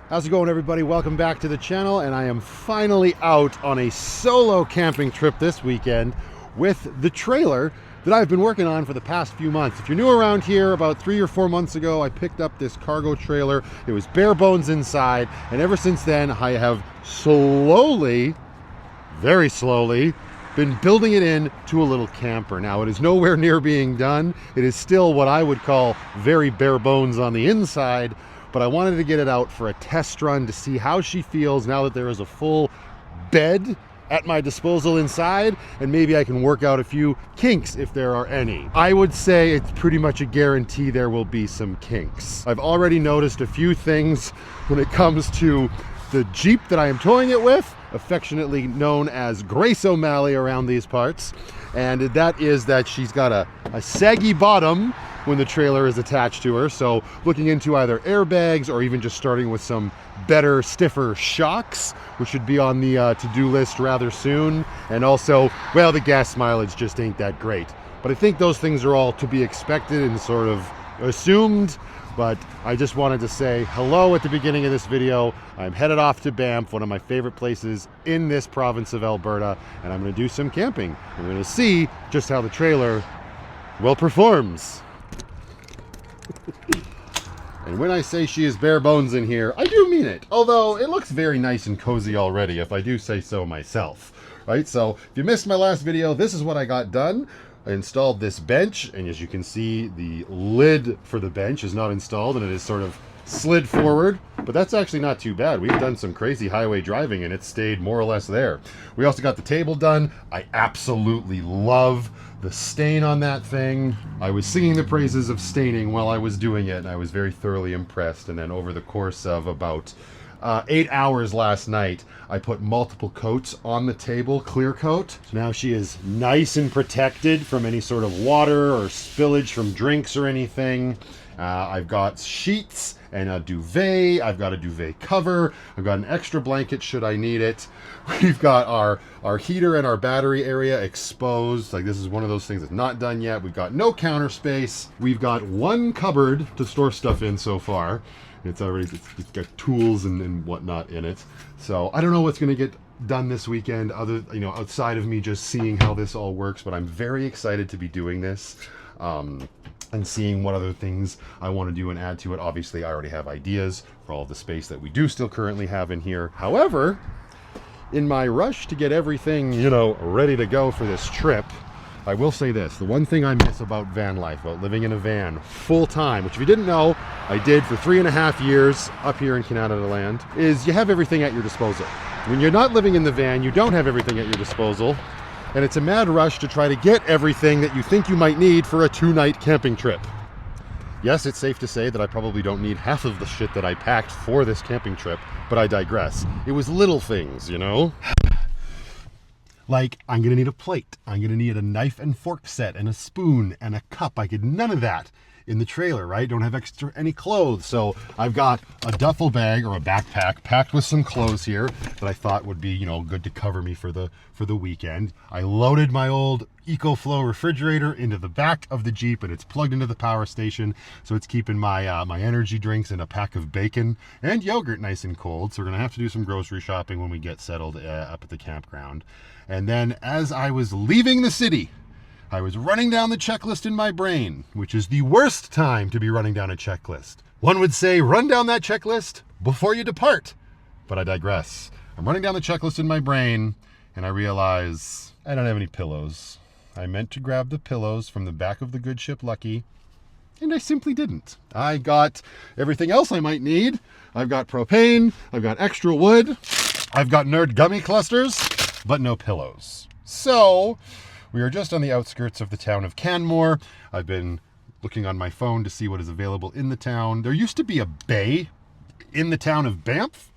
How's it going, everybody? Welcome back to the channel, and I am finally out on a solo camping trip this weekend with the trailer that I've been working on for the past few months. If you're new around here, about 3 or 4 months ago, I picked up this cargo trailer. It was bare bones inside, and ever since then, I have slowly, very slowly, been building it into a little camper. Now, it is nowhere near being done. It is still what I would call very bare bones on the inside, but I wanted to get it out for a test run to see how she feels now that there is a full bed at my disposal inside, and maybe I can work out a few kinks if there are any. I would say it's pretty much a guarantee there will be some kinks. I've already noticed a few things when it comes to the Jeep that I am towing it with, affectionately known as Grace O'Malley around these parts, and that is that she's got a saggy bottom when the trailer is attached to her. So looking into either airbags or even just starting with some better, stiffer shocks, which should be on the to-do list rather soon. And also, well, the gas mileage just ain't that great. But I think those things are all to be expected and sort of assumed. But I just wanted to say hello at the beginning of this video. I'm headed off to Banff, one of my favorite places in this province of Alberta, and I'm going to do some camping. I'm going to see just how the trailer, well, performs. And when I say she is bare bones in here, I do mean it. Although it looks very nice and cozy already, if I do say so myself. Right, so if you missed my last video, this is what I got done. I installed this bench, and as you can see, the lid for the bench is not installed, and it is sort of slid forward, but that's actually not too bad. We've done some crazy highway driving, and it stayed more or less there. We also got the table done. I absolutely love the stain on that thing. I was singing the praises of staining while I was doing it, and I was very thoroughly impressed. And then over the course of about 8 hours last night, I put multiple coats on the table, clear coat. So now she is nice and protected from any sort of water or spillage from drinks or anything. I've got sheets and a duvet. I've got a duvet cover. I've got an extra blanket should I need it. We've got our heater and our battery area exposed. Like, this is one of those things that's not done yet. We've got no counter space. We've got one cupboard to store stuff in so far. It's got tools and whatnot in it. So I don't know what's going to get done this weekend, outside of me just seeing how this all works. But I'm very excited to be doing this. And seeing what other things I want to do and add to it. Obviously, I already have ideas for all the space that we do still currently have in here. However, in my rush to get everything, ready to go for this trip, I will say this. The one thing I miss about van life, about living in a van full time, which if you didn't know, I did for 3.5 years up here in Canada land, is you have everything at your disposal. When you're not living in the van, you don't have everything at your disposal. And it's a mad rush to try to get everything that you think you might need for a 2-night camping trip. Yes, it's safe to say that I probably don't need half of the shit that I packed for this camping trip, but I digress. It was little things, Like, I'm gonna need a plate. I'm gonna need a knife and fork set and a spoon and a cup. I get none of that in the trailer, right? Don't have any clothes. So I've got a duffel bag or a backpack packed with some clothes here that I thought would be, good to cover me for the weekend. I loaded my old EcoFlow refrigerator into the back of the Jeep, and it's plugged into the power station. So it's keeping my my energy drinks and a pack of bacon and yogurt nice and cold. So we're gonna have to do some grocery shopping when we get settled up at the campground. And then as I was leaving the city, I was running down the checklist in my brain, which is the worst time to be running down a checklist. One would say run down that checklist before you depart, but I digress. I'm running down the checklist in my brain, and I realize I don't have any pillows. I meant to grab the pillows from the back of the good ship Lucky, and I simply didn't. I got everything else I might need. I've got propane, I've got extra wood, I've got nerd gummy clusters, but no pillows. So we are just on the outskirts of the town of Canmore. I've been looking on my phone to see what is available in the town. There used to be a bay in the town of Banff.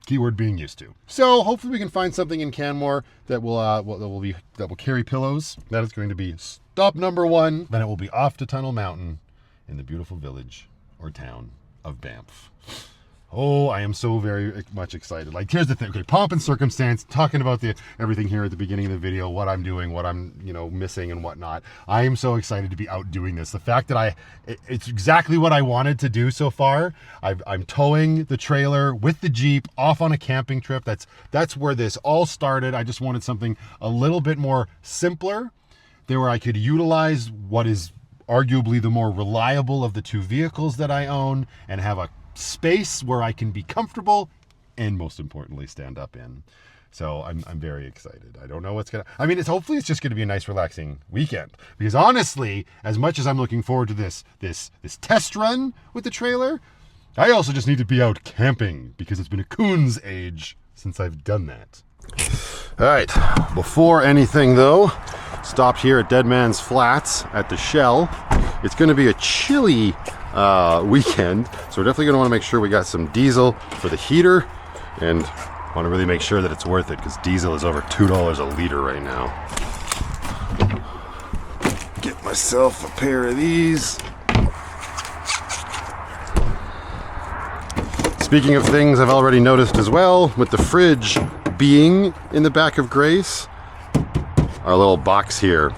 Keyword being used to. So hopefully we can find something in Canmore that will carry pillows. That is going to be stop number 1. Then it will be off to Tunnel Mountain in the beautiful village or town of Banff. Oh, I am so very much excited. Like, here's the thing. Okay, pomp and circumstance, talking about everything here at the beginning of the video, what I'm doing, what I'm, missing and whatnot. I am so excited to be out doing this. The fact that it's exactly what I wanted to do so far. I'm towing the trailer with the Jeep off on a camping trip. That's where this all started. I just wanted something a little bit more simpler, there where I could utilize what is arguably the more reliable of the two vehicles that I own and have a space where I can be comfortable and most importantly stand up in. So I'm very excited. I don't know what's hopefully it's just gonna be a nice relaxing weekend, because honestly, as much as I'm looking forward to this test run with the trailer, I also just need to be out camping, because it's been a coon's age since I've done that. All right, before anything though, stopped here at Dead Man's Flats at the Shell. It's gonna be a chilly weekend, so we're definitely going to want to make sure we got some diesel for the heater, and want to really make sure that it's worth it, because diesel is over $2 a liter right now. Get myself a pair of these. Speaking of things I've already noticed as well, with the fridge being in the back of Grace, our little box here,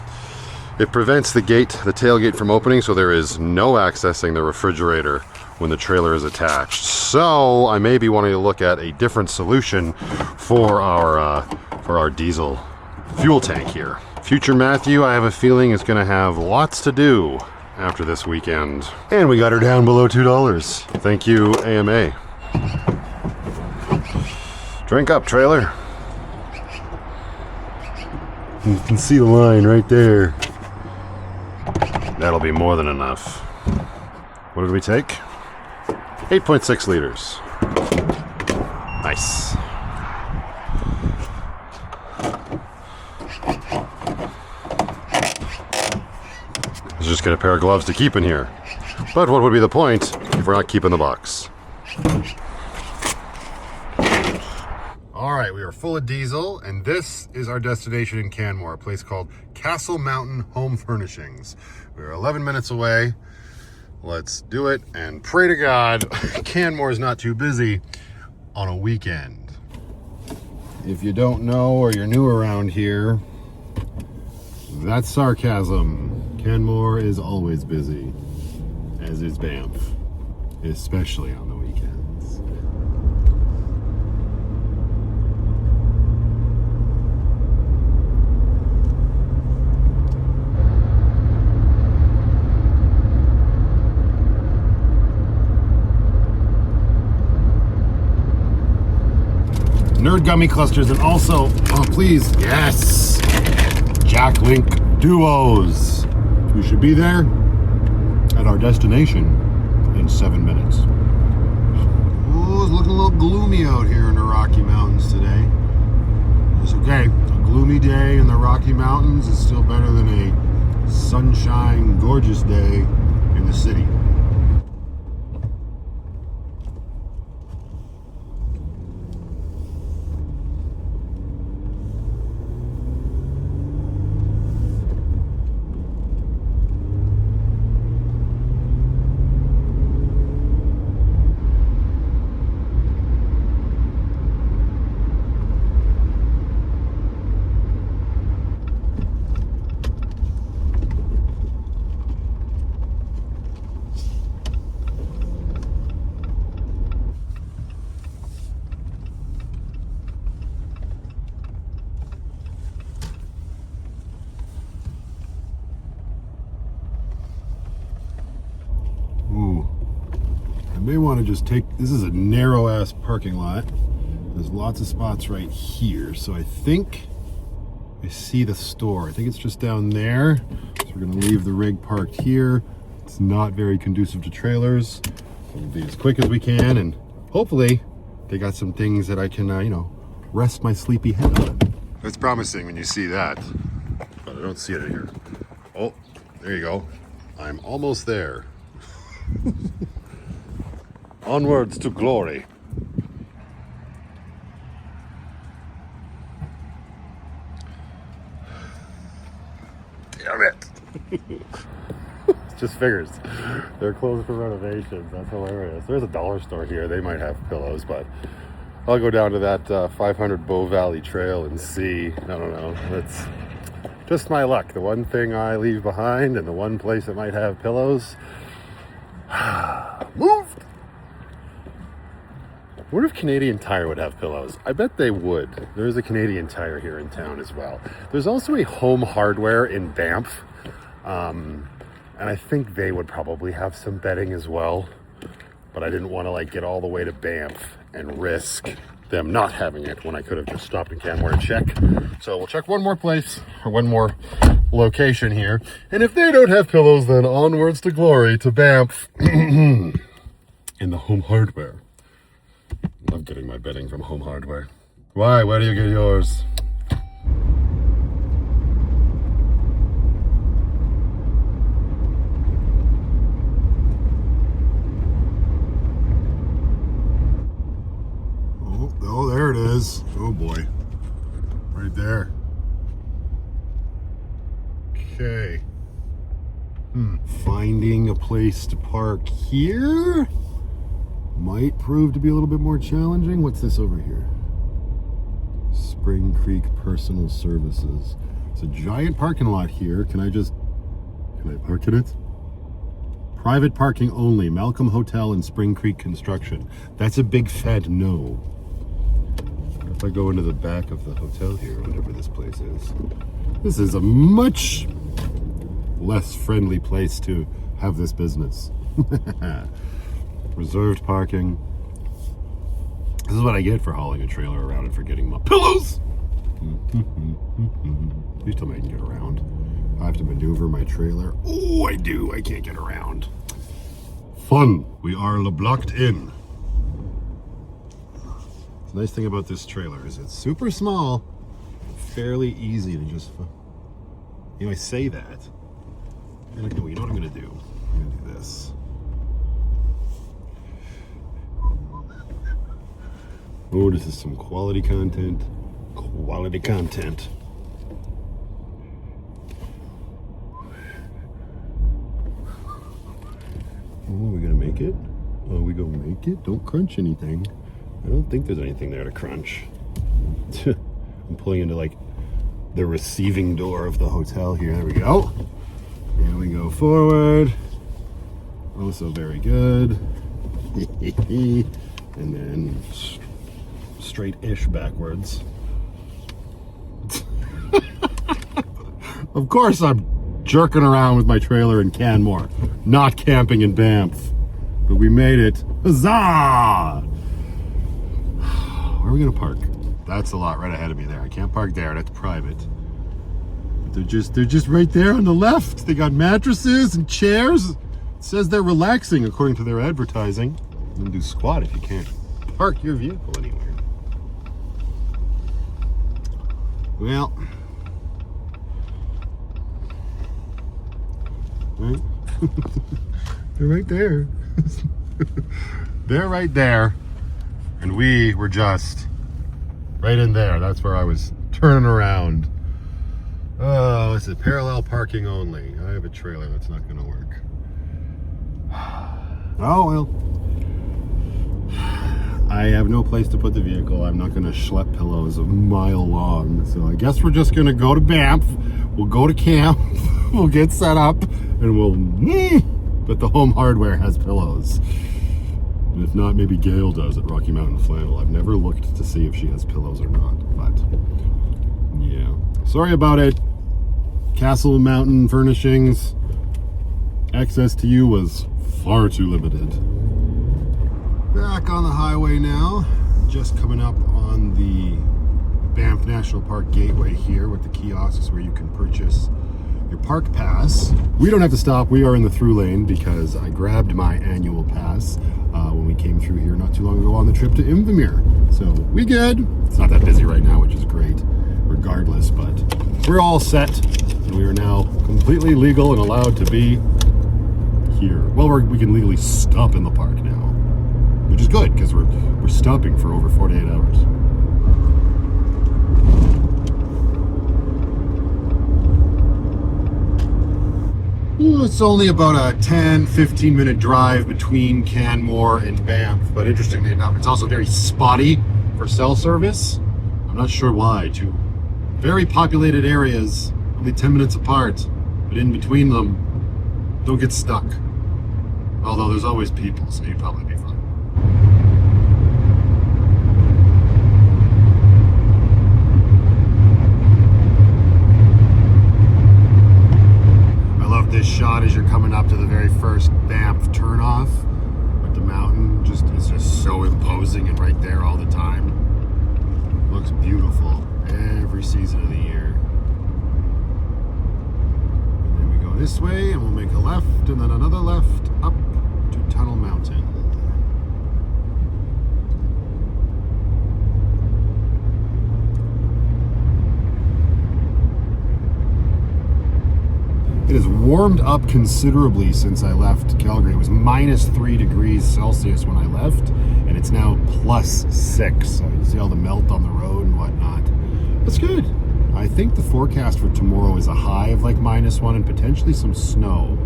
it prevents the tailgate from opening, so there is no accessing the refrigerator when the trailer is attached. So I may be wanting to look at a different solution for our diesel fuel tank here. Future Matthew, I have a feeling, is going to have lots to do after this weekend. And we got her down below $2. Thank you, AMA. Drink up, trailer. You can see the line right there. That'll be more than enough. What did we take? 8.6 liters. Nice. Let's just get a pair of gloves to keep in here. But what would be the point if we're not keeping the box? All right, we are full of diesel, and this is our destination in Canmore, a place called Castle Mountain Home Furnishings. We're 11 minutes away. Let's do it and pray to God Canmore is not too busy on a weekend. If you don't know, or you're new around here, that's sarcasm. Canmore is always busy, as is Banff, especially on the weekends. Nerd gummy clusters, and also, oh please, yes, Jack Link duos. We should be there at our destination in 7 minutes. Oh, it's looking a little gloomy out here in the Rocky Mountains today. It's okay. A gloomy day in the Rocky Mountains is still better than a sunshine, gorgeous day in the city. May want to just take, this is a narrow ass parking lot. There's lots of spots right here, so I think I see the store. I think it's just down there. So we're gonna leave the rig parked here. It's not very conducive to trailers. We'll be as quick as we can, and hopefully they got some things that I can rest my sleepy head on. It's promising when you see that, but I don't see it in here. Oh, there you go. I'm almost there. Onwards to glory. Damn it. Just figures. They're closed for renovations. That's hilarious. There's a dollar store here. They might have pillows, but I'll go down to that 500 Bow Valley Trail and see. I don't know. That's just my luck. The one thing I leave behind and the one place that might have pillows. Moved! I wonder if Canadian Tire would have pillows. I bet they would. There's a Canadian Tire here in town as well. There's also a Home Hardware in Banff. And I think they would probably have some bedding as well. But I didn't want to like get all the way to Banff and risk them not having it when I could have just stopped in Canmore and check. So we'll check one more place or one more location here. And if they don't have pillows, then onwards to glory to Banff in the Home Hardware. Love getting my bedding from Home Hardware. Why? Where do you get yours? Oh, there it is. Oh boy. Right there. Okay. Finding a place to park here might prove to be a little bit more challenging. What's this over here? Spring Creek Personal Services. It's a giant parking lot here. Can I park in it? Private parking only. Malcolm Hotel and Spring Creek Construction. That's a big fat no. If I go into the back of the hotel here, whatever this place is a much less friendly place to have this business. Reserved parking. This is what I get for hauling a trailer around and forgetting my pillows. Please tell me I can get around. I have to maneuver my trailer. Oh, I do. I can't get around. Fun. We are blocked in. The nice thing about this trailer is it's super small, fairly easy to just, you know, I say that. You know what I'm gonna do? I'm gonna do this. Oh, this is some quality content. Quality content. Oh, we gonna make it? Oh, we gonna make it? Don't crunch anything. I don't think there's anything there to crunch. I'm pulling into like the receiving door of the hotel here. There we go. And we go forward. Also very good. And then straight-ish backwards. Of course I'm jerking around with my trailer in Canmore, not camping in Banff. But we made it. Huzzah! Where are we gonna park? That's a lot right ahead of me there. I can't park there, that's private. But they're just right there on the left. They got mattresses and chairs. It says they're relaxing according to their advertising. You can do squat if you can't park your vehicle anywhere. Well, right? They're right there. They're right there. And we were just right in there. That's where I was turning around. Oh, it's a parallel parking only. I have a trailer that's not going to work. Oh, well. I have no place to put the vehicle. I'm not going to schlep pillows a mile long. So I guess we're just going to go to Banff. We'll go to camp. We'll get set up. And we'll... But the Home Hardware has pillows. And if not, maybe Gail does at Rocky Mountain Flannel. I've never looked to see if she has pillows or not. But, yeah. Sorry about it. Castle Mountain Furnishings. Access to you was far too limited. Back on the highway now. Just coming up on the Banff National Park gateway here with the kiosks where you can purchase your park pass. We don't have to stop. We are in the through lane because I grabbed my annual pass when we came through here not too long ago on the trip to Invermere. So we good. It's not that busy right now, which is great regardless, but we're all set and we are now completely legal and allowed to be here. Well, we can legally stop in the park now, which is good because we're stopping for over 48 hours. It's only about a 10-15 minute drive between Canmore and Banff, but interestingly enough, it's also very spotty for cell service. I'm not sure why. Two very populated areas, only 10 minutes apart, but in between them, don't get stuck. Although there's always people, so you'd probably be fine. This shot as you're coming up to the very first Banff turnoff, but the mountain is just so imposing and right there all the time. Looks beautiful every season of the year. And then we go this way and we'll make a left and then another left up to Tunnel Mountain. It has warmed up considerably since I left Calgary. It was -3 degrees Celsius when I left, and it's now +6. So you see all the melt on the road and whatnot. That's good. I think the forecast for tomorrow is a high of like -1 and potentially some snow,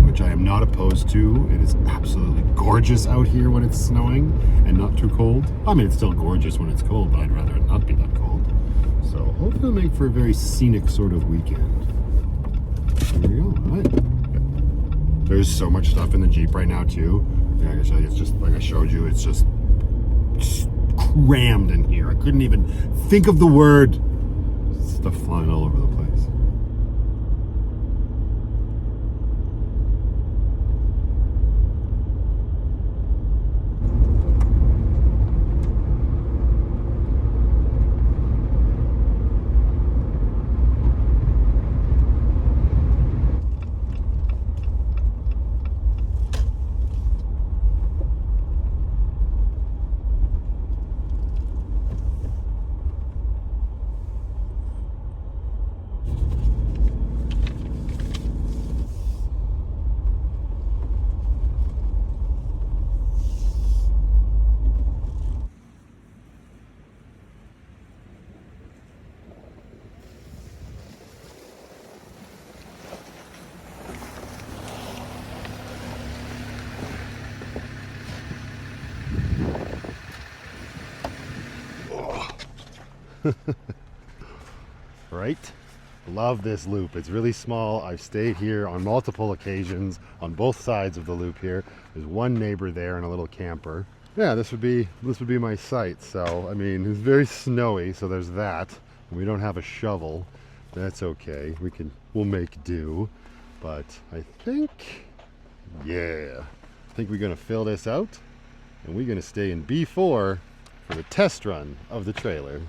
which I am not opposed to. It is absolutely gorgeous out here when it's snowing and not too cold. I mean, it's still gorgeous when it's cold, but I'd rather it not be that cold. So hopefully it'll make for a very scenic sort of weekend. There we go. All right. There's so much stuff in the Jeep right now too. Yeah, I can show you. It's just like I showed you. It's just crammed in here. I couldn't even think of the word. Stuff flying all over the place. Right? Love this loop. It's really small. I've stayed here on multiple occasions on both sides of the loop here. There's one neighbor there and a little camper. Yeah, this would be my site. So I mean, it's very snowy, so there's that. We don't have a shovel. That's okay. We'll make do. But I think we're gonna fill this out and we're gonna stay in B4 for the test run of the trailer.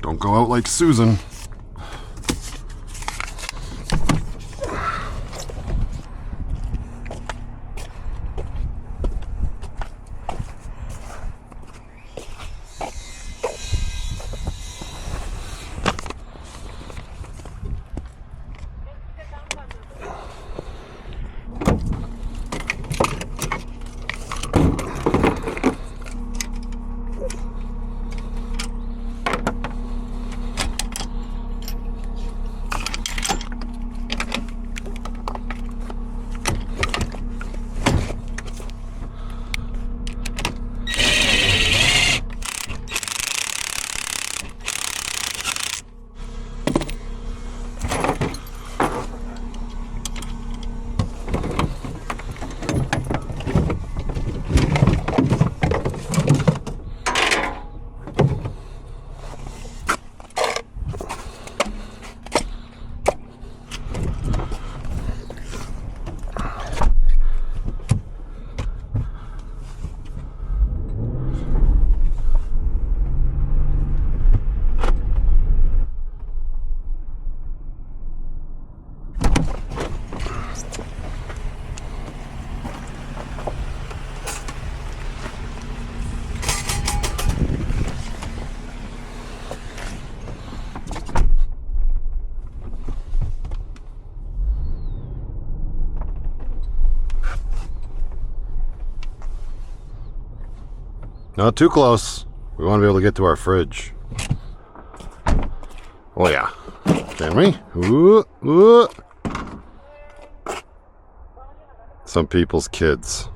Don't go out like Susan. Not too close. We want to be able to get to our fridge. Oh yeah. Can we? Ooh, ooh. Some people's kids.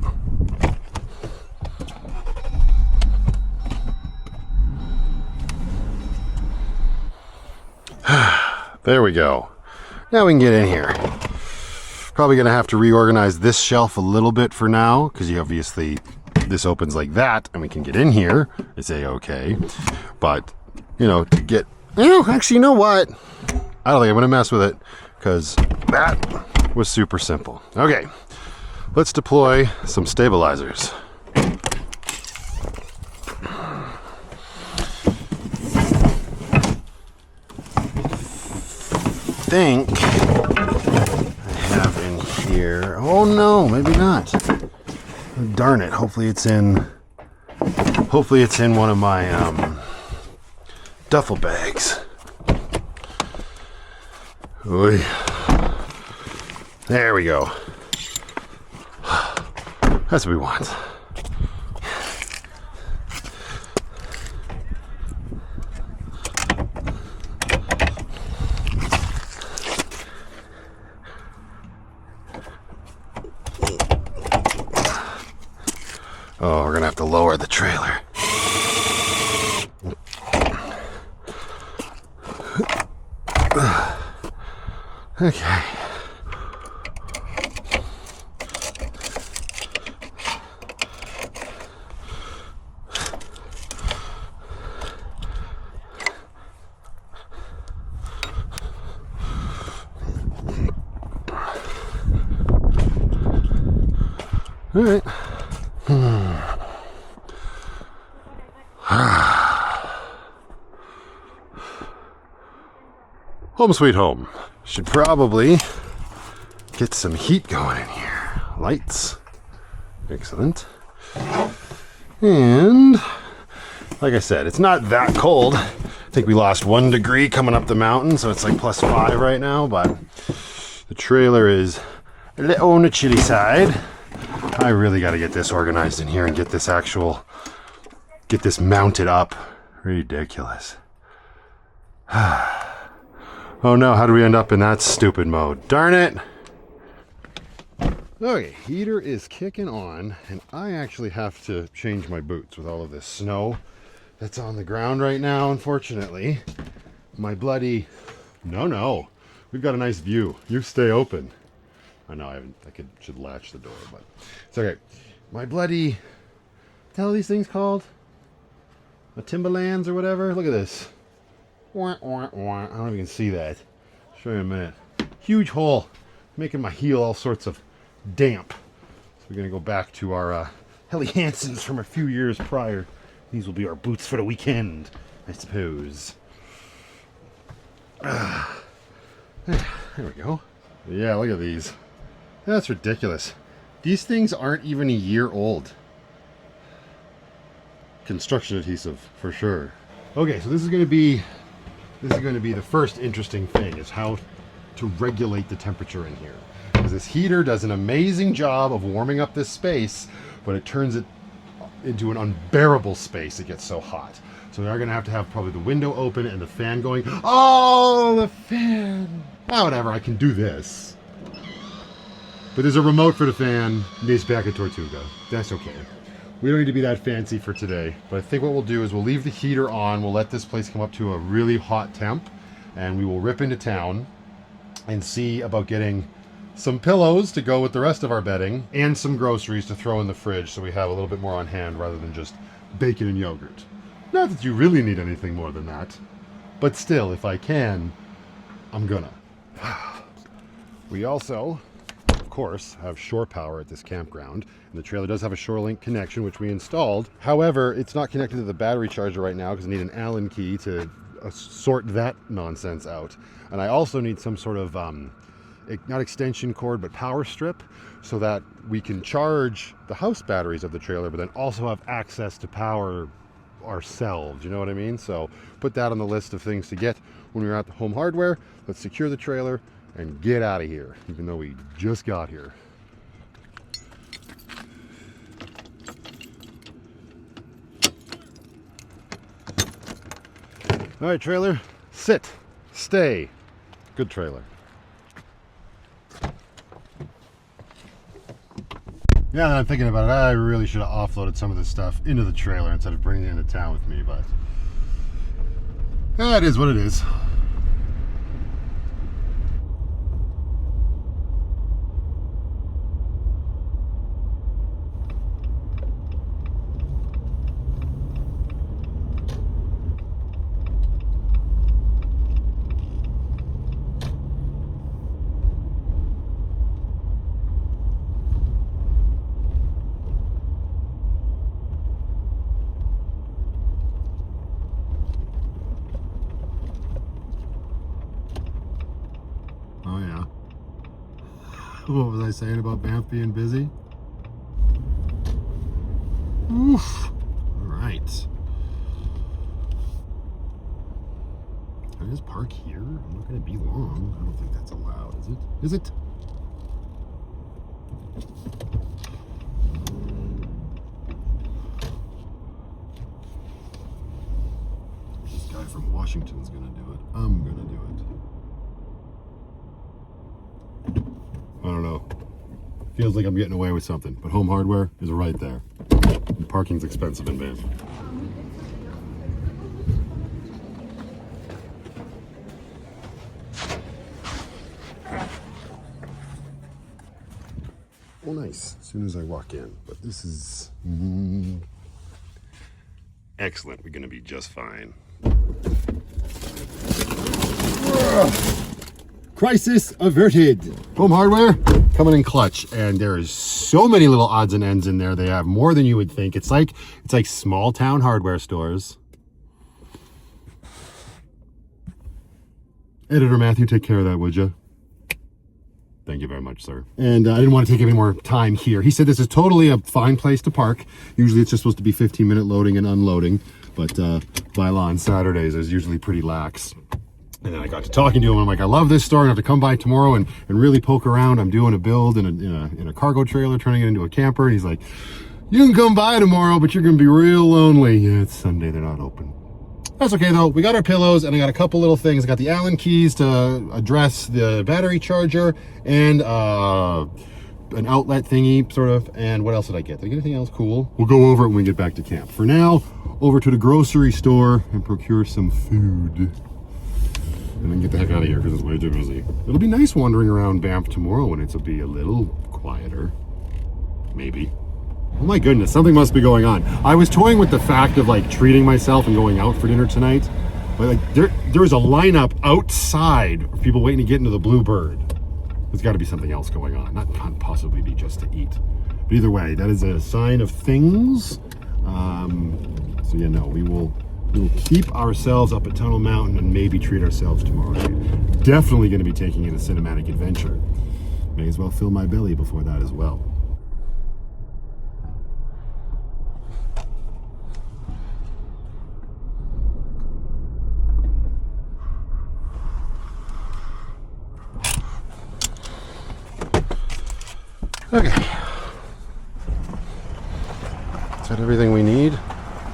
There we go. Now we can get in here. Probably gonna have to reorganize this shelf a little bit for now, because you obviously, this opens like that and we can get in here. It's a-okay. But, you know, to get, actually, you know what? I don't think I'm gonna mess with it, because that was super simple. Okay, let's deploy some stabilizers. Think I have in here. Oh no, maybe not. Darn it. Hopefully it's in one of my duffel bags. Oy. There we go. That's what we want. Oh, we're gonna have to lower the trailer. Okay. All right. Home sweet home. Should probably get some heat going in here. Lights. Excellent. And like I said, it's not that cold. I think we lost 1 degree coming up the mountain, so it's like +5 right now, but the trailer is a little on the chilly side. I really got to get this organized in here and get this mounted up. Ridiculous. Oh no, how do we end up in that stupid mode? Darn it! Okay, heater is kicking on, and I actually have to change my boots with all of this snow that's on the ground right now, unfortunately. My bloody... No. We've got a nice view. You stay open. I know, should latch the door, but it's okay. My bloody... What the hell are these things called? A Timberlands or whatever? Look at this. I don't know if you can see that. I'll show you in a minute. Huge hole, making my heel all sorts of damp. So we're gonna go back to our Helly Hansons from a few years prior. These will be our boots for the weekend, I suppose. There we go. Yeah, look at these. That's ridiculous. These things aren't even a year old. Construction adhesive for sure. Okay, so this is going to be the first interesting thing, is how to regulate the temperature in here. Because this heater does an amazing job of warming up this space, but it turns it into an unbearable space. It gets so hot. So we are going to have probably the window open and the fan going. Oh, the fan! Ah, whatever, I can do this. But there's a remote for the fan. Needs back at Tortuga. That's okay. We don't need to be that fancy for today. But I think what we'll do is we'll leave the heater on. We'll let this place come up to a really hot temp. And we will rip into town and see about getting some pillows to go with the rest of our bedding and some groceries to throw in the fridge so we have a little bit more on hand rather than just bacon and yogurt. Not that you really need anything more than that. But still, if I can, I'm gonna. We also, of course, have shore power at this campground, and the trailer does have a ShoreLink connection, which we installed. However, it's not connected to the battery charger right now because I need an Allen key to sort that nonsense out. And I also need some sort of, not extension cord, but power strip, so that we can charge the house batteries of the trailer, but then also have access to power ourselves, you know what I mean? So put that on the list of things to get when we're at the Home Hardware. Let's secure the trailer and get out of here, even though we just got here. All right, trailer, sit, stay. Good trailer. Yeah, I'm thinking about it. I really should have offloaded some of this stuff into the trailer instead of bringing it into town with me, but it is what it is. Oh yeah. What was I saying about Banff being busy? Oof. All right. Can I just park here? I'm not going to be long. I don't think that's allowed, is it? Is it? This guy from Washington's going to do it. I'm going to do it. I don't know. Feels like I'm getting away with something, but Home Hardware is right there. And parking's expensive in Banff. Oh, nice. As soon as I walk in. But this is excellent. We're going to be just fine. Crisis averted. Home Hardware coming in clutch, and there is so many little odds and ends in there. They have more than you would think. It's like small town hardware stores. Editor Matthew, take care of that, would you? Thank you very much, sir. And I didn't want to take any more time here. He said this is totally a fine place to park. Usually it's just supposed to be 15-minute loading and unloading, but by law on Saturdays is usually pretty lax. And then I got to talking to him. I'm like, I love this store. I have to come by tomorrow and really poke around. I'm doing a build in a cargo trailer, turning it into a camper. And he's like, you can come by tomorrow, but you're going to be real lonely. Yeah, it's Sunday. They're not open. That's okay, though. We got our pillows, and I got a couple little things. I got the Allen keys to address the battery charger and an outlet thingy, sort of. And what else did I get? Did I get anything else cool? We'll go over it when we get back to camp. For now, over to the grocery store and procure some food. And then get the heck out of here because it's way too busy. It'll be nice wandering around Banff tomorrow when it'll be a little quieter. Maybe. Oh my goodness, something must be going on. I was toying with the fact of like treating myself and going out for dinner tonight. But like there is a lineup outside of people waiting to get into the Bluebird. There's got to be something else going on. That can't possibly be just to eat. But either way, that is a sign of things. So yeah, no, we will keep ourselves up at Tunnel Mountain and maybe treat ourselves tomorrow night. Definitely going to be taking in a cinematic adventure. May as well fill my belly before that as well. Okay. Is that everything we need?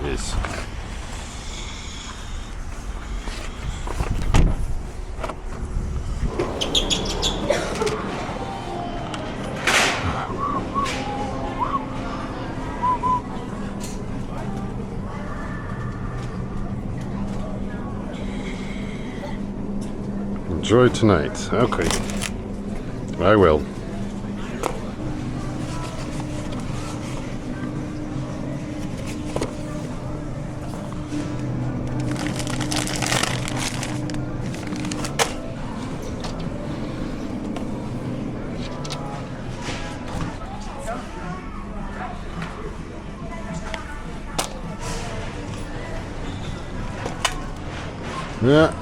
It is. Enjoy tonight. Okay. I will. Yeah.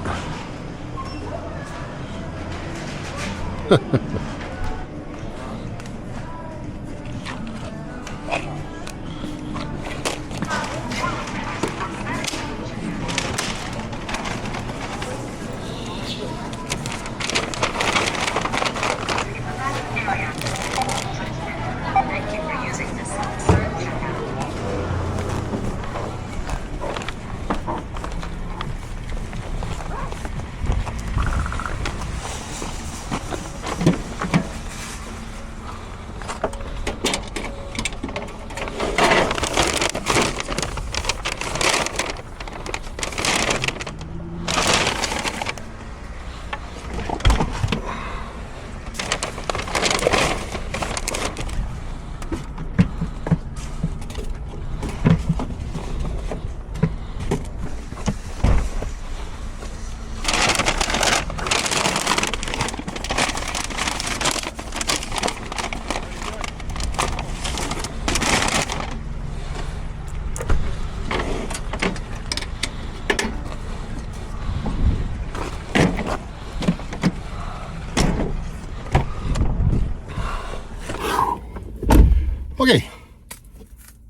Okay,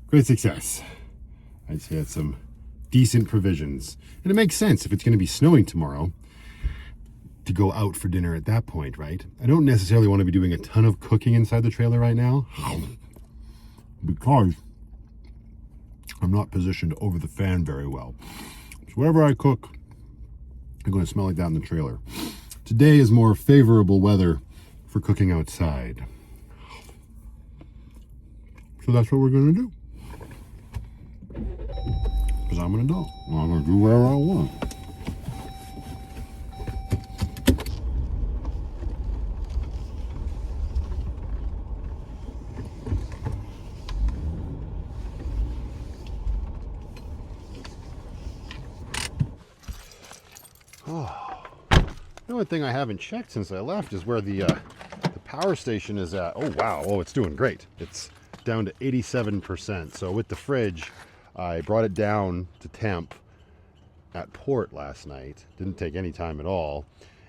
great success. I just had some decent provisions. And it makes sense if it's going to be snowing tomorrow to go out for dinner at that point, right? I don't necessarily want to be doing a ton of cooking inside the trailer right now because I'm not positioned over the fan very well. So wherever I cook, I'm going to smell like that in the trailer. Today is more favorable weather for cooking outside. So that's what we're going to do. Because I'm an adult. I'm going to do whatever I want. Oh, the only thing I haven't checked since I left is where the power station is at. Oh, wow. Oh, it's doing great. It's down to 87%. So with the fridge, I brought it down to temp at port last night. Didn't take any time at all.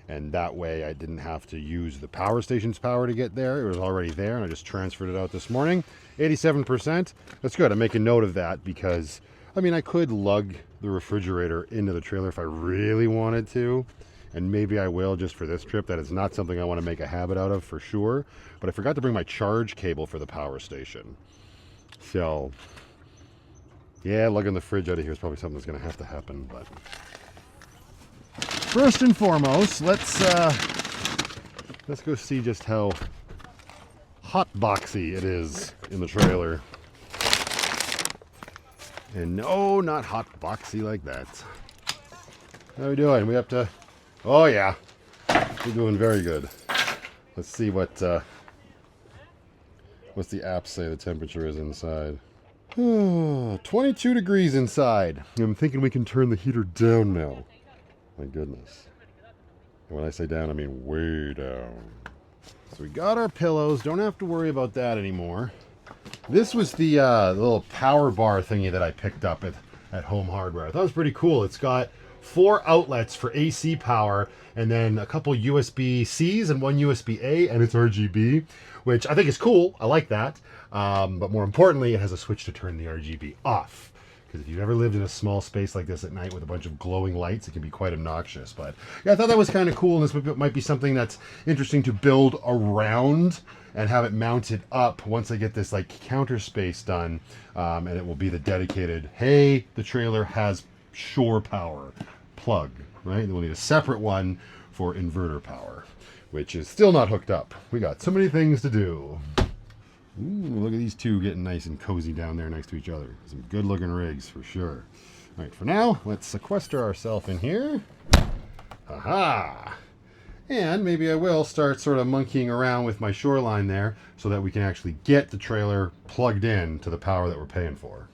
And that way I didn't have to use the power station's power to get there. It was already there, and I just transferred it out this morning. 87%. That's good. I'm making note of that because, I mean, I could lug the refrigerator into the trailer if I really wanted to. And maybe I will just for this trip. That is not something I want to make a habit out of for sure. But I forgot to bring my charge cable for the power station. So, yeah, lugging the fridge out of here is probably something that's going to have to happen. But first and foremost, let's go see just how hot boxy it is in the trailer. And no, not hot boxy like that. How are we doing? We up to... Oh, yeah. We're doing very good. Let's see what's the app say the temperature is inside. 22 degrees inside. I'm thinking we can turn the heater down now. My goodness. And when I say down, I mean way down. So we got our pillows. Don't have to worry about that anymore. This was the little power bar thingy that I picked up at Home Hardware. I thought it was pretty cool. It's got 4 outlets for AC power and then a couple USB-Cs and 1 USB-A, and it's RGB, which I think is cool. I like that. But more importantly, it has a switch to turn the RGB off. Because if you've ever lived in a small space like this at night with a bunch of glowing lights, it can be quite obnoxious. But yeah, I thought that was kind of cool, and this might be something that's interesting to build around and have it mounted up once I get this like counter space done. And it will be the dedicated, hey, the trailer has shore power plug, right? Then we'll need a separate one for inverter power, which is still not hooked up. We got so many things to do. Ooh, look at these two getting nice and cozy down there next to each other. Some good looking rigs for sure. All right, for now, let's sequester ourselves in here. Aha! And maybe I will start sort of monkeying around with my shoreline there so that we can actually get the trailer plugged in to the power that we're paying for.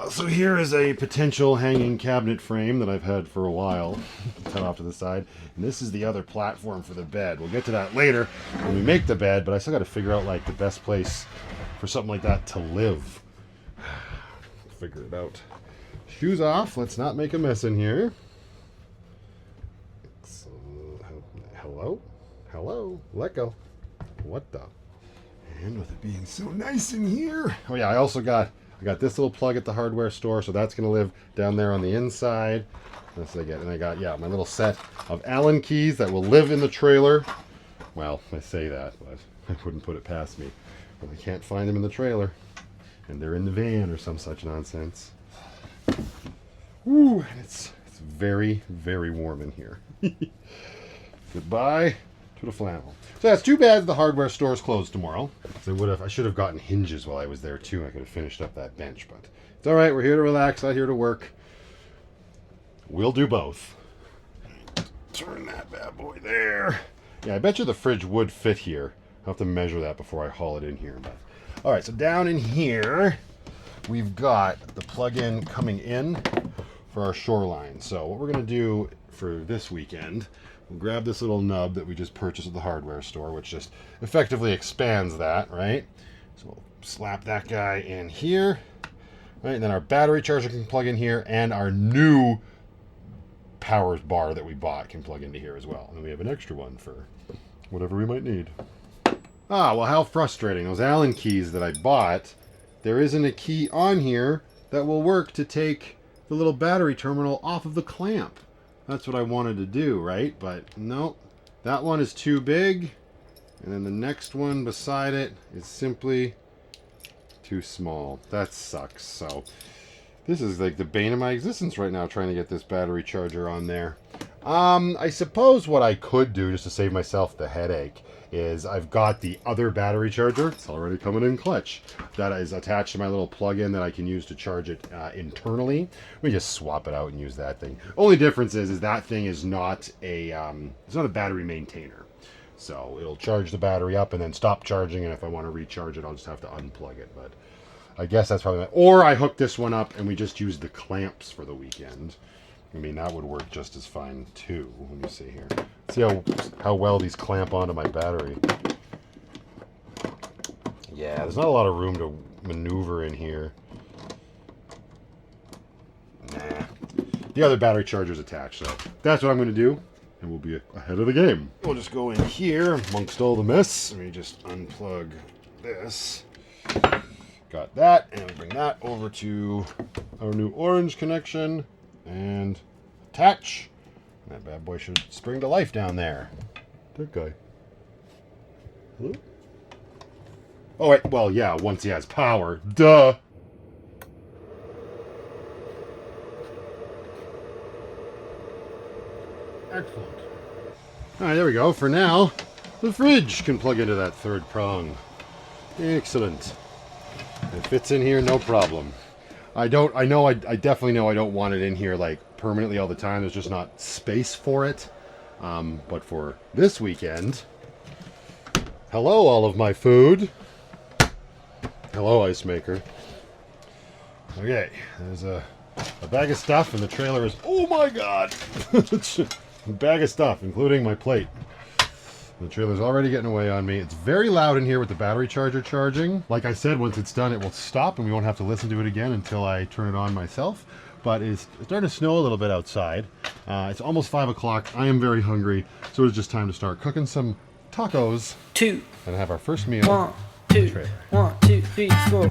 So here is a potential hanging cabinet frame that I've had for a while, cut off to the side. And this is the other platform for the bed. We'll get to that later when we make the bed, but I still got to figure out like the best place for something like that to live. Figure it out. Shoes off. Let's not make a mess in here. Hello? Hello? Let go. What the? And with it being so nice in here. Oh yeah, I got this little plug at the hardware store, so that's going to live down there on the inside. That's what I get. And I got, yeah, my little set of Allen keys that will live in the trailer. Well, I say that, but I wouldn't put it past me. But I can't find them in the trailer. And they're in the van or some such nonsense. Ooh, it's very, very warm in here. Goodbye to the flannel. So that's too bad the hardware store is closed tomorrow. I should have gotten hinges while I was there too. I could have finished up that bench, but it's all right. We're here to relax, not here to work. We'll do both. Turn that bad boy there. Yeah, I bet you the fridge would fit here. I'll have to measure that before I haul it in here. But all right, so down in here, we've got the plug-in coming in for our shoreline. So what we're going to do for this weekend, we'll grab this little nub that we just purchased at the hardware store, which just effectively expands that, right? So we'll slap that guy in here, right? And then our battery charger can plug in here, and our new power bar that we bought can plug into here as well. And we have an extra one for whatever we might need. Ah, well, how frustrating. Those Allen keys that I bought, there isn't a key on here that will work to take the little battery terminal off of the clamp. That's what I wanted to do, right? But nope, that one is too big. And then the next one beside it is simply too small. That sucks. So this is like the bane of my existence right now, trying to get this battery charger on there. I suppose what I could do, just to save myself the headache, is I've got the other battery charger. It's already coming in clutch. That is attached to my little plug-in that I can use to charge it internally. Let me just swap it out and use that thing. Only difference is that thing is not a it's not a battery maintainer. So it'll charge the battery up and then stop charging, and if I want to recharge it, I'll just have to unplug it. But I guess that's probably... Or I hook this one up and we just use the clamps for the weekend. I mean, that would work just as fine too. Let me see here. See how well these clamp onto my battery. Yeah, there's not a lot of room to maneuver in here. Nah. The other battery charger's attached, so that's what I'm going to do. And we'll be ahead of the game. We'll just go in here amongst all the mess. Let me just unplug this. Got that, and we bring that over to our new orange connection and attach. That bad boy should spring to life down there. That guy. Hello? Oh wait, well yeah, once he has power. Duh! Excellent. Alright, there we go. For now, the fridge can plug into that third prong. Excellent. It fits in here, no problem. I definitely know I don't want it in here like permanently all the time. There's just not space for it. But for this weekend, hello all of my food. Hello, ice maker. Okay, there's a bag of stuff, and the trailer is, oh my god! A bag of stuff, including my plate. The trailer's already getting away on me. It's very loud in here with the battery charger charging. Like I said, once it's done, it will stop and we won't have to listen to it again until I turn it on myself. But it's starting to snow a little bit outside. It's almost 5 o'clock. I am very hungry, so it's just time to start cooking some tacos. And have our first meal. 1, 2, 1, 2, 3, 4.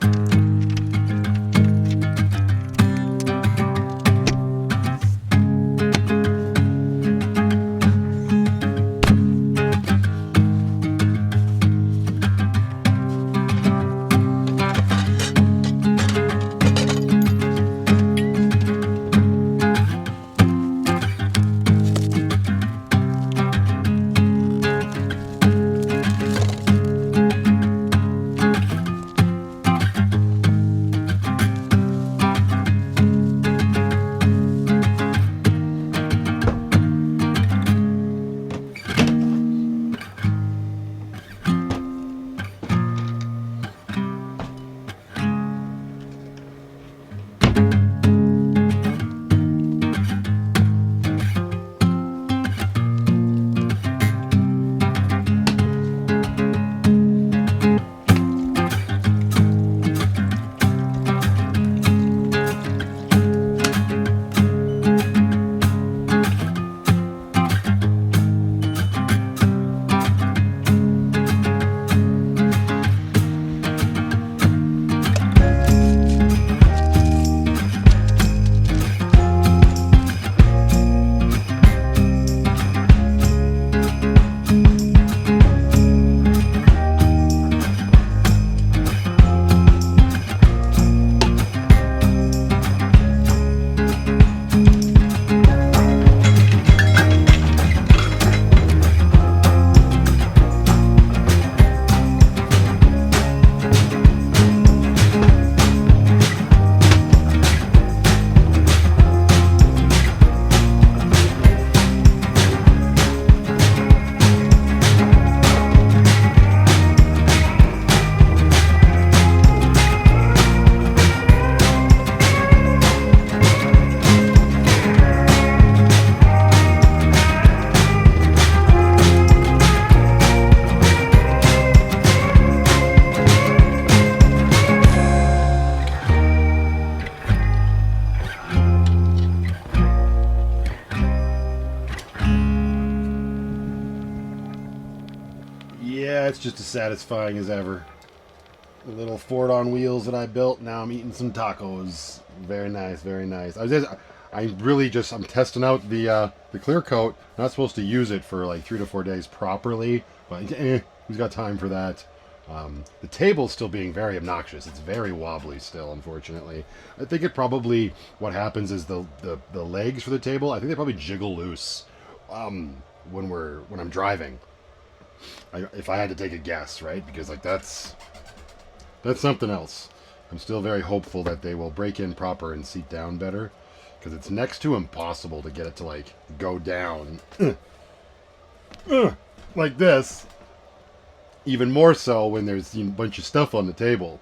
It's just as satisfying as ever. The little fort on wheels that I built. Now I'm eating some tacos. Very nice, very nice. I'm testing out the clear coat. Not supposed to use it for like 3 to 4 days properly, but who's got time for that? The table's still being very obnoxious. It's very wobbly still, unfortunately. I think what happens is the legs for the table, I think they probably jiggle loose when I'm driving. If I had to take a guess, right? Because like that's something else. I'm still very hopeful that they will break in proper and seat down better, because it's next to impossible to get it to like go down like this. Even more so when there's a bunch of stuff on the table.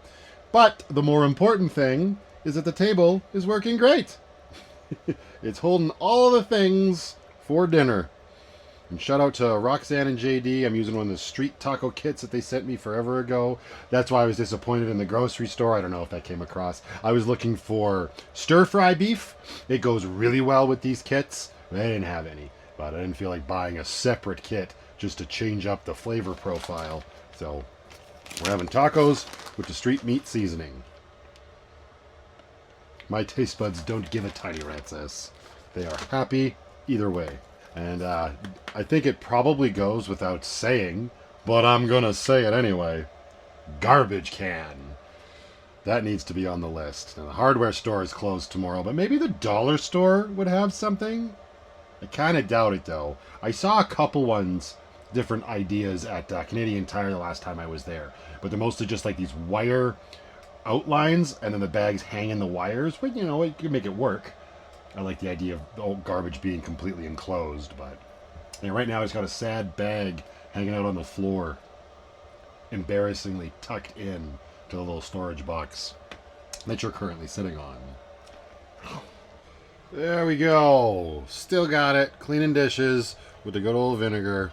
But the more important thing is that the table is working great. It's holding all the things for dinner. And shout out to Roxanne and JD. I'm using one of the street taco kits that they sent me forever ago. That's why I was disappointed in the grocery store. I don't know if that came across. I was looking for stir-fry beef. It goes really well with these kits. They didn't have any. But I didn't feel like buying a separate kit just to change up the flavor profile. So we're having tacos with the street meat seasoning. My taste buds don't give a tiny rat's ass. They are happy either way. And I think it probably goes without saying, but I'm going to say it anyway. Garbage can. That needs to be on the list. Now, the hardware store is closed tomorrow, but maybe the dollar store would have something? I kind of doubt it, though. I saw a couple different ideas at Canadian Tire the last time I was there, but they're mostly just like these wire outlines, and then the bags hang in the wires, but it can make it work. I like the idea of the garbage being completely enclosed, but right now it's got a sad bag hanging out on the floor, embarrassingly tucked in to the little storage box that you're currently sitting on. There we go. Still got it. Cleaning dishes with the good old vinegar.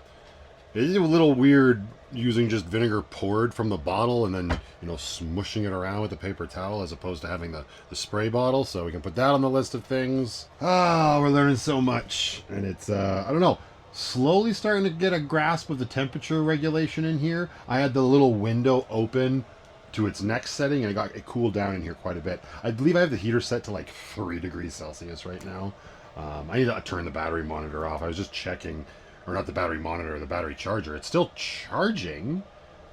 It is a little weird using just vinegar poured from the bottle and then, smushing it around with a paper towel as opposed to having the spray bottle. So we can put that on the list of things. We're learning so much. And it's, I don't know, slowly starting to get a grasp of the temperature regulation in here. I had the little window open to its next setting and it cooled down in here quite a bit. I believe I have the heater set to like 3 degrees Celsius right now. I need to turn the battery monitor off. I was just checking. Or not the battery monitor, the battery charger. It's still charging,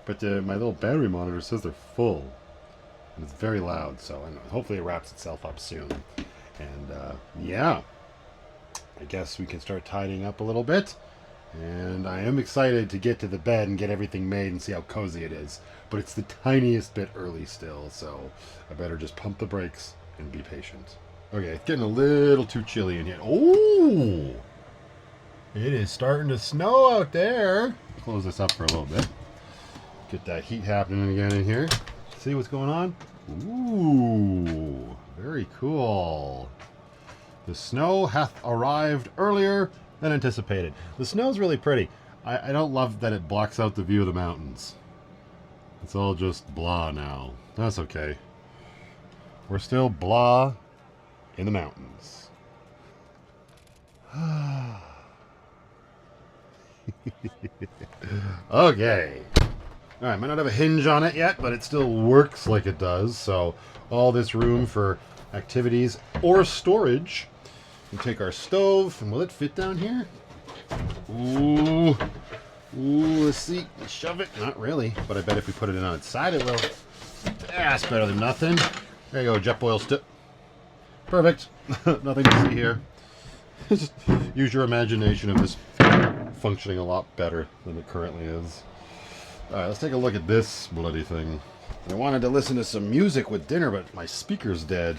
but my little battery monitor says they're full. And it's very loud, so hopefully it wraps itself up soon. And yeah, I guess we can start tidying up a little bit. And I am excited to get to the bed and get everything made and see how cozy it is. But it's the tiniest bit early still, so I better just pump the brakes and be patient. Okay, it's getting a little too chilly in here. Oh! It is starting to snow out there. Close this up for a little bit. Get that heat happening again in here. See what's going on? Ooh, very cool. The snow hath arrived earlier than anticipated. The snow's really pretty. I don't love that it blocks out the view of the mountains. It's all just blah now. That's okay. We're still blah in the mountains. Okay. Alright, might not have a hinge on it yet, but it still works like it does. So, all this room for activities or storage. We take our stove, and will it fit down here? Ooh, let's see. Let's shove it. Not really, but I bet if we put it in on its side, it will. That's better than nothing. There you go, jet boil stick. Perfect. Nothing to see here. Just use your imagination of this functioning a lot better than it currently is. Alright, let's take a look at this bloody thing. I wanted to listen to some music with dinner, but my speaker's dead.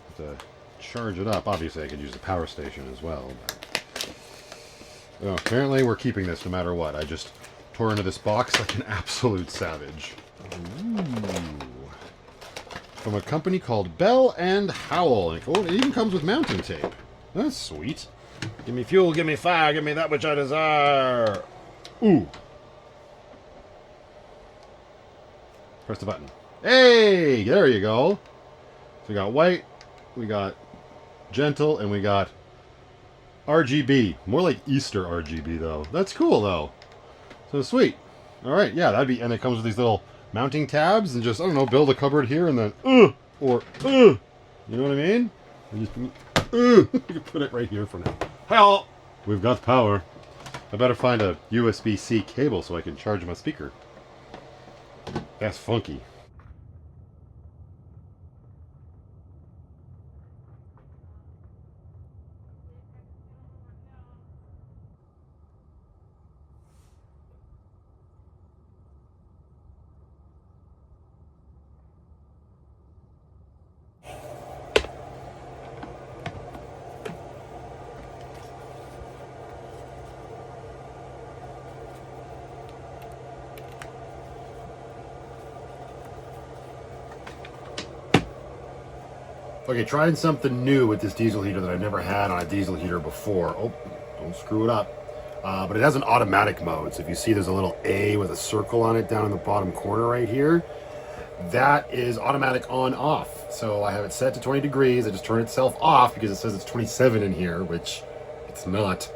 Have to charge it up. Obviously, I could use the power station as well. But apparently, we're keeping this no matter what. I just tore into this box like an absolute savage. Ooh. From a company called Bell and Howell. And it even comes with mounting tape. That's sweet. Give me fuel, give me fire, give me that which I desire. Ooh. Press the button. Hey, there you go. So we got white, we got gentle, and we got RGB. More like Easter RGB, though. That's cool, though. So sweet. All right, yeah, that'd be, and it comes with these little mounting tabs, and just, I don't know, build a cupboard here, and then, or, you know what I mean? And just, you can put it right here for now. Hell, we've got power. I better find a USB-C cable so I can charge my speaker. That's funky. Okay, trying something new with this diesel heater that I've never had on a diesel heater before. Oh, don't screw it up. But it has an automatic mode. So if you see there's a little A with a circle on it down in the bottom corner right here, that is automatic on off. So I have it set to 20 degrees. I just turn itself off because it says it's 27 in here, which it's not.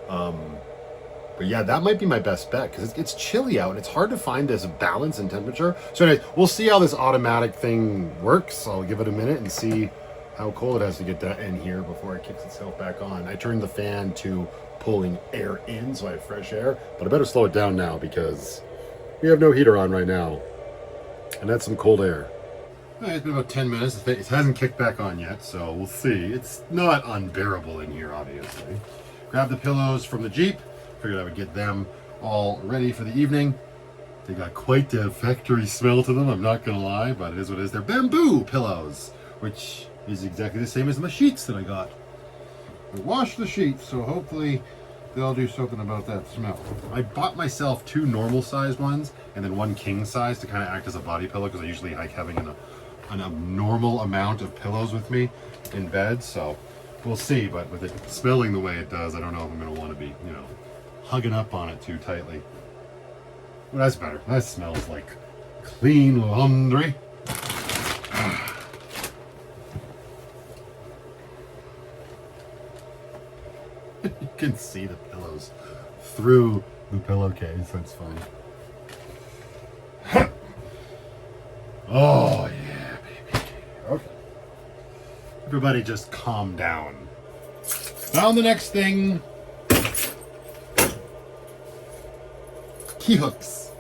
But yeah, that might be my best bet because it's chilly out and it's hard to find this balance in temperature. So anyways, we'll see how this automatic thing works. I'll give it a minute and see how cold it has to get that in here before it kicks itself back on. I turned the fan to pulling air in so I have fresh air, but I better slow it down now because we have no heater on right now. And that's some cold air. It's been about 10 minutes. It hasn't kicked back on yet, so we'll see. It's not unbearable in here, obviously. Grab the pillows from the Jeep. Figured I would get them all ready for the evening. They got quite the factory smell to them, I'm not gonna lie, but it is what it is. They're bamboo pillows, which is exactly the same as my sheets that I got. I washed the sheets, so hopefully they'll do something about that smell. I bought myself 2 normal sized ones and then 1 king size to kind of act as a body pillow because I usually like having an abnormal amount of pillows with me in bed, so we'll see. But with it smelling the way it does, I don't know if I'm gonna want to be, you know, hugging up on it too tightly. Well, that's better. That smells like clean laundry. You can see the pillows through the pillowcase. That's funny. Oh yeah, baby. Okay. Everybody just calm down. Found the next thing. Key hooks.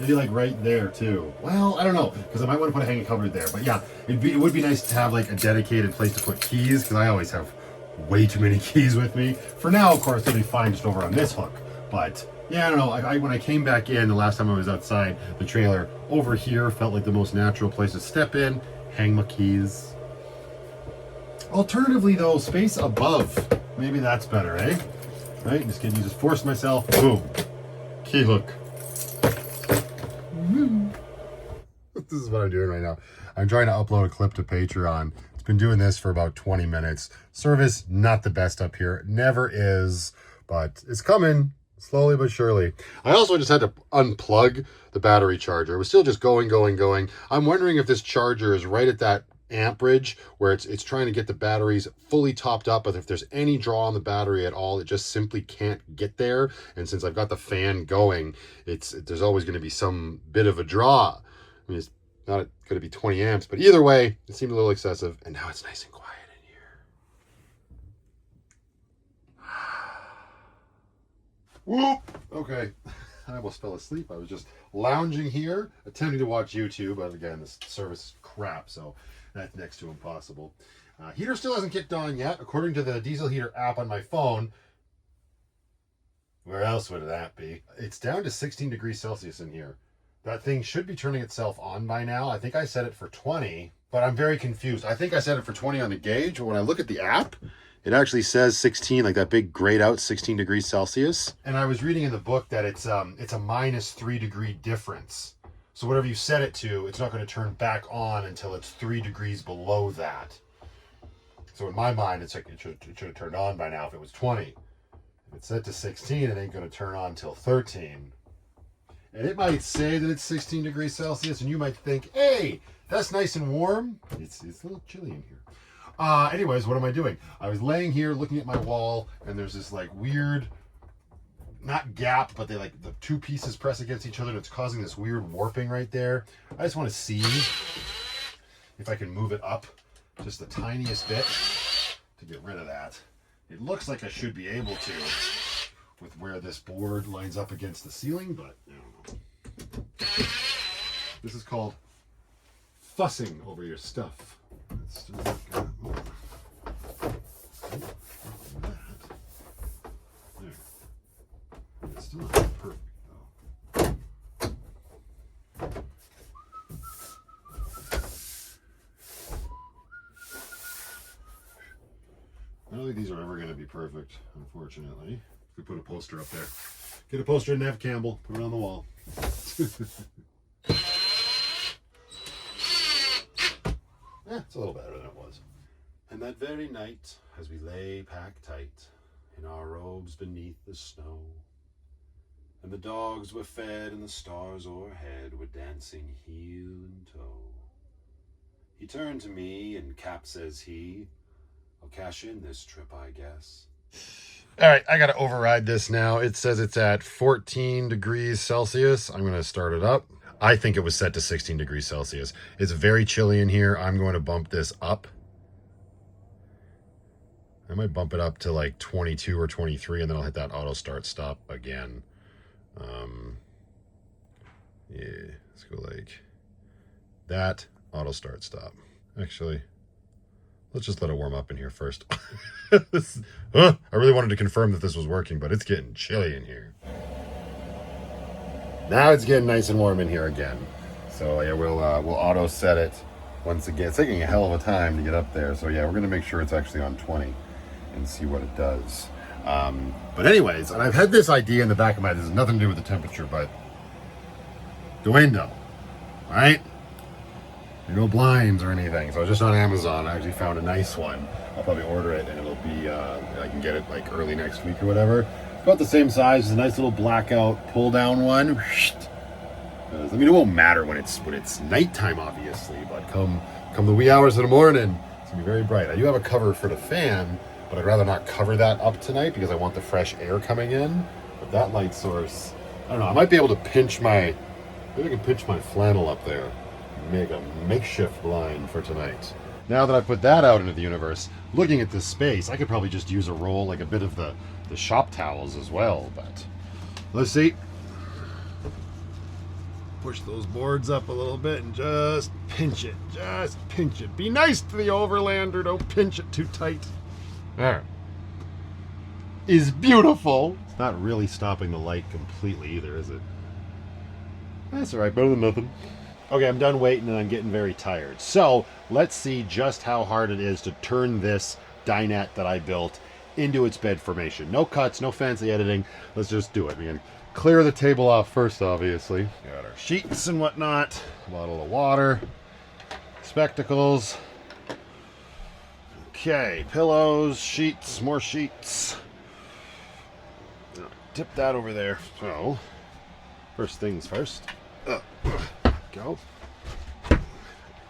Maybe like right there too. Well, I don't know, because I might want to put a hanging cupboard there. But yeah, it would be nice to have like a dedicated place to put keys, because I always have way too many keys with me. For now, of course, it'll be fine just over on this hook. But yeah, I don't know. When I came back in the last time I was outside the trailer, over here felt like the most natural place to step in, hang my keys. Alternatively, though, space above. Maybe that's better, eh? Right? Just force myself. Boom. Key hook. This is what I'm doing right now. I'm trying to upload a clip to Patreon. It's been doing this for about 20 minutes. Service, not the best up here. Never is, but it's coming slowly but surely. I also just had to unplug the battery charger. It was still just going. I'm wondering if this charger is right at that amperage where it's trying to get the batteries fully topped up, but if there's any draw on the battery at all, it just simply can't get there. And since I've got the fan going, there's always going to be some bit of a draw. I mean, it's not going to be 20 amps, but either way, it seemed a little excessive, and now it's nice and quiet in here. Whoop! Okay, I almost fell asleep. I was just lounging here, attempting to watch YouTube, but again, this service is crap, so that's next to impossible. Heater still hasn't kicked on yet. According to the diesel heater app on my phone, where else would that be? It's down to 16 degrees Celsius in here. That thing should be turning itself on by now. I think I set it for 20, but I'm very confused. I think I set it for 20 on the gauge, but when I look at the app, it actually says 16, like that big grayed out 16 degrees Celsius. And I was reading in the book that it's a -3 degree difference. So whatever you set it to, it's not going to turn back on until it's 3 degrees below that. So in my mind, it's like it should have turned on by now if it was 20. If it's set to 16, it ain't going to turn on until 13. And it might say that it's 16 degrees Celsius, and you might think, hey, that's nice and warm. It's a little chilly in here. Anyways, what am I doing? I was laying here looking at my wall, and there's this like weird not gap, but they like the two pieces press against each other and it's causing this weird warping right there. I just want to see if I can move it up just the tiniest bit to get rid of that. It looks like I should be able to with where this board lines up against the ceiling, but I don't know. This is called fussing over your stuff. It's still not gonna, there. It's still not perfect though. I don't think these are ever going to be perfect, unfortunately. We put a poster up there. Get a poster of Nev Campbell, put it on the wall. Yeah, it's a little better than it was. And that very night, as we lay packed tight in our robes beneath the snow, and the dogs were fed and the stars o'erhead were dancing heel and toe, he turned to me and Cap says he, I'll cash in this trip, I guess. All right, I got to override this now. It says it's at 14 degrees Celsius. I'm going to start it up. I think it was set to 16 degrees Celsius. It's very chilly in here. I'm going to bump this up. I might bump it up to like 22 or 23, and then I'll hit that auto start stop again. Yeah, let's go like that, auto start stop. Actually, let's just let it warm up in here first. I really wanted to confirm that this was working, but it's getting chilly in here. Now it's getting nice and warm in here again. So yeah, we'll auto set it once again. It's taking a hell of a time to get up there. So yeah, we're gonna make sure it's actually on 20 and see what it does. But anyways, and I've had this idea in the back of my head. This has nothing to do with the temperature, but the window, right? There are no blinds or anything. So I was just on Amazon. I actually found a nice one. I'll probably order it and it'll be, I can get it like early next week or whatever. About the same size. It's a nice little blackout pull down one. I mean, it won't matter when it's nighttime, obviously, but come the wee hours of the morning, it's gonna be very bright. I do have a cover for the fan, but I'd rather not cover that up tonight because I want the fresh air coming in. But that light source, I don't know, I might be able to pinch maybe I can pinch my flannel up there. Make a makeshift blind for tonight. Now that I put that out into the universe, looking at this space, I could probably just use a roll, like a bit of the shop towels as well, but let's see. Push those boards up a little bit and just pinch it. Just pinch it. Be nice to the overlander, don't pinch it too tight. There. Is beautiful. It's not really stopping the light completely either, is it? That's alright, better than nothing. Okay, I'm done waiting and I'm getting very tired. So, let's see just how hard it is to turn this dinette that I built into its bed formation. No cuts, no fancy editing. Let's just do it. We're going to clear the table off first, obviously. Got our sheets and whatnot. A bottle of water. Spectacles. Okay, pillows, sheets, more sheets. Tip that over there. So, first things first. Go.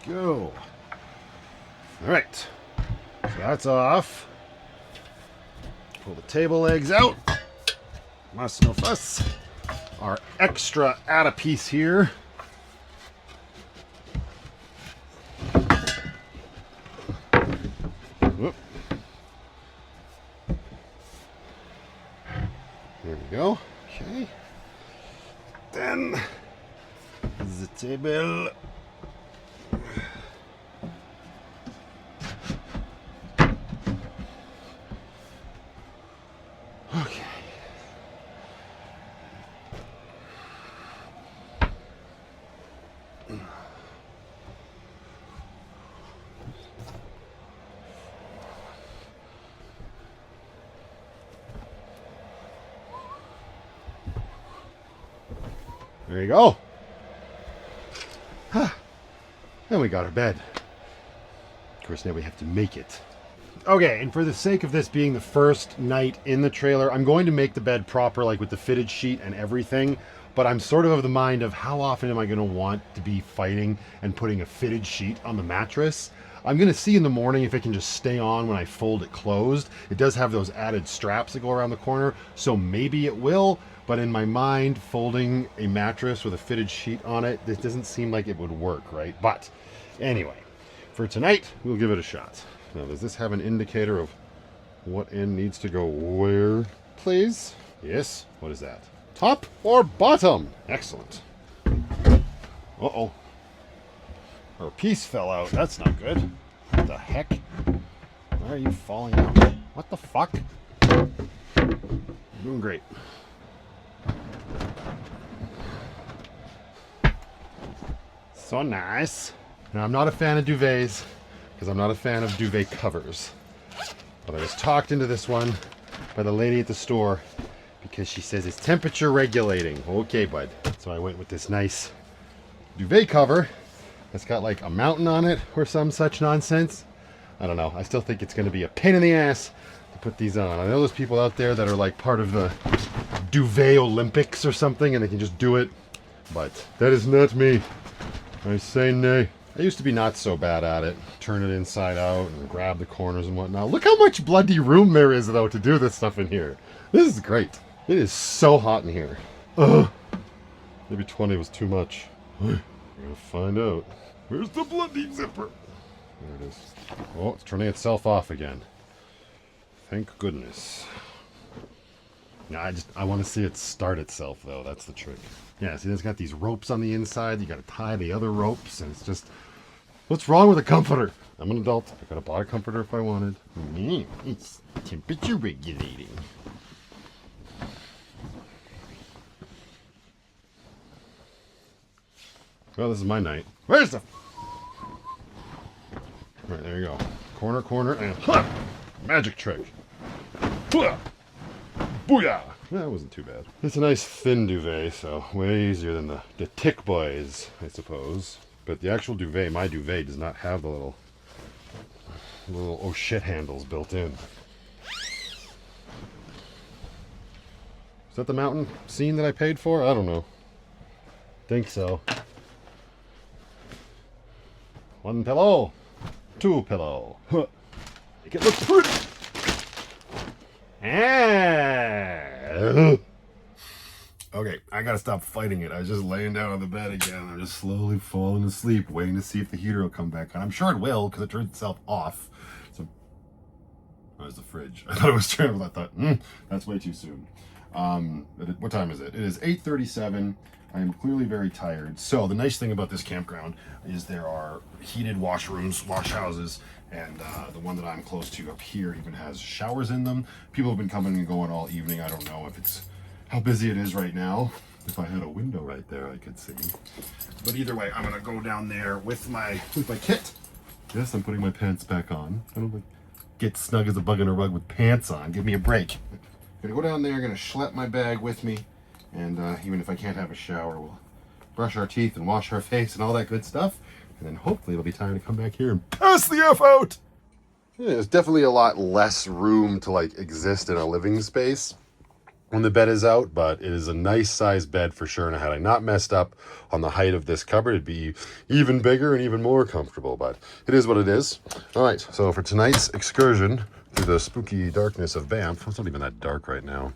Go. All right. So that's off. Pull the table legs out. Must no fuss. Our extra add a piece here. Whoop. There we go. Okay. Then the table. Okay. There you go. And we got our bed. Of course, now we have to make it. Okay, and for the sake of this being the first night in the trailer, I'm going to make the bed proper, like with the fitted sheet and everything, but I'm sort of the mind of how often am I going to want to be fighting and putting a fitted sheet on the mattress? I'm going to see in the morning if it can just stay on when I fold it closed. It does have those added straps that go around the corner, so maybe it will. But in my mind, folding a mattress with a fitted sheet on it, this doesn't seem like it would work, right? But anyway, for tonight, we'll give it a shot. Now, does this have an indicator of what end needs to go where, please? Yes. What is that? Top or bottom? Excellent. Uh-oh. Our piece fell out. That's not good. What the heck? Why are you falling out? What the fuck? You're doing great. So nice. Now, I'm not a fan of duvets because I'm not a fan of duvet covers. But I was talked into this one by the lady at the store because she says it's temperature regulating. Okay, bud. So I went with this nice duvet cover that's got like a mountain on it or some such nonsense. I don't know. I still think it's going to be a pain in the ass to put these on. I know there's people out there that are like part of the duvet Olympics or something and they can just do it. But that is not me. I say nay. I used to be not so bad at it. Turn it inside out and grab the corners and whatnot. Look how much bloody room there is, though, to do this stuff in here. This is great. It is so hot in here. Ugh. Maybe 20 was too much. We're gonna find out. Where's the bloody zipper? There it is. Oh, it's turning itself off again. Thank goodness. Now, I want to see it start itself, though. That's the trick. Yeah, see, it's got these ropes on the inside. You got to tie the other ropes, and it's just... What's wrong with a comforter? I'm an adult. I could have bought a comforter if I wanted. It's temperature regulating. Well, this is my night. Where's the... Alright, there you go. Corner, corner, and... Ha! Magic trick. Booyah! Booyah! That wasn't too bad. It's a nice thin duvet, so way easier than the Tick Boys, I suppose. But the actual duvet, my duvet, does not have the little oh shit handles built in. Is that the mountain scene that I paid for? I don't know. Think so. One pillow. Two pillow. Huh. Make it look pretty. Okay, I gotta stop fighting it. I was just laying down on the bed again. I'm just slowly falling asleep, waiting to see if the heater will come back on. I'm sure it will, because it turned itself off. So, there's the fridge. I thought it was turned. I thought, that's way too soon. What time is it? It is 8:37. I am clearly very tired. So the nice thing about this campground is there are heated washrooms, wash houses, and the one that I'm close to up here even has showers in them. People have been coming and going all evening. I don't know if it's how busy it is right now. If I had a window right there, I could see. But either way, I'm gonna go down there with my kit. Yes, I'm putting my pants back on. I don't like get snug as a bug in a rug with pants on. Give me a break. I'm gonna go down there. Gonna schlep my bag with me. And even if I can't have a shower, we'll brush our teeth and wash our face and all that good stuff. And then hopefully it'll be time to come back here and pass the F out. Yeah, there's definitely a lot less room to like exist in a living space when the bed is out, but it is a nice sized bed for sure. And had I not messed up on the height of this cupboard, it'd be even bigger and even more comfortable, but it is what it is. All right, so for tonight's excursion through the spooky darkness of Banff, it's not even that dark right now,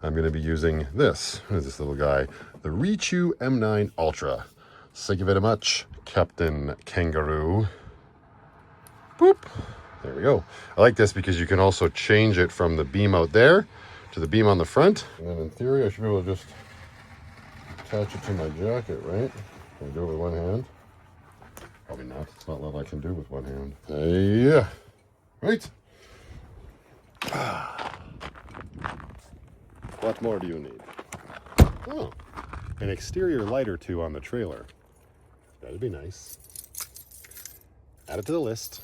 I'm going to be using this. What is this little guy? The Rechew M9 Ultra. Thank you very much, Captain Kangaroo. Boop. There we go. I like this because you can also change it from the beam out there to the beam on the front. And then in theory, I should be able to just attach it to my jacket, right? Can I do it with one hand? Probably not. It's not a lot I can do with one hand. Yeah. Right? What more do you need? Oh, an exterior light or two on the trailer. That'd be nice. Add it to the list.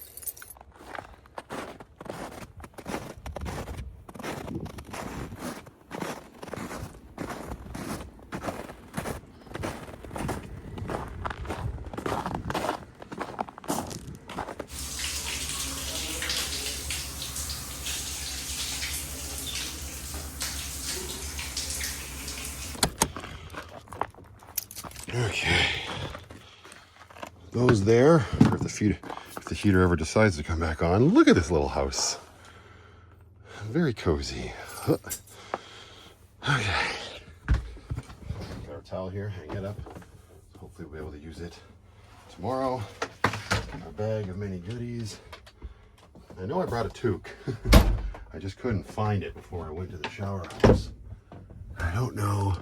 Okay, those there, or if if the heater ever decides to come back on. Look at this little house. Very cozy. Okay. Got our towel here, hang it up. Hopefully we'll be able to use it tomorrow. Our bag of many goodies. I know I brought a toque. I just couldn't find it before I went to the shower house. I don't know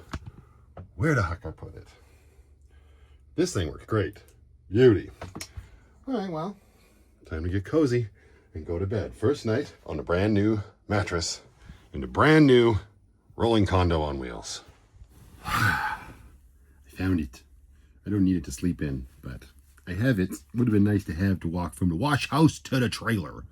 where the heck I put it. This thing works great. Beauty. All right, well, time to get cozy and go to bed. First night on a brand new mattress in a brand new rolling condo on wheels. I found it. I don't need it to sleep in, but I have it. Would have been nice to have to walk from the wash house to the trailer.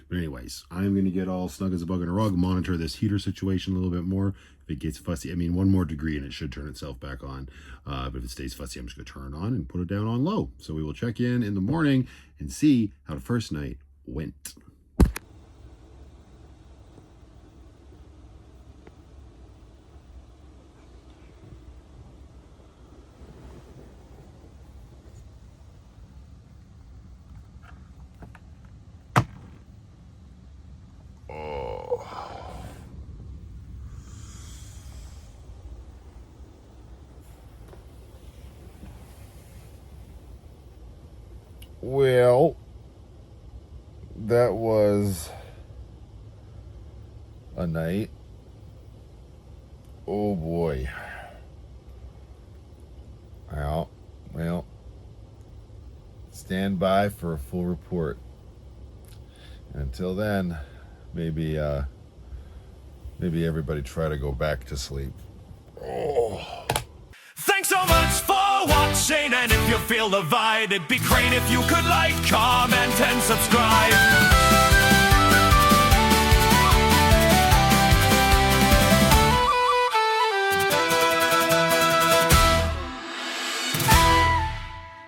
But anyways, I'm going to get all snug as a bug in a rug, monitor this heater situation a little bit more. If it gets fussy, I mean, one more degree and it should turn itself back on. But if it stays fussy, I'm just going to turn it on and put it down on low. So we will check in the morning and see how the first night went. Well, that was a night. Oh boy. Well, stand by for a full report. Until then, maybe everybody try to go back to sleep. Oh. Thanks so much for watching, and if you feel the vibe, it'd be great if you could like, comment, and subscribe.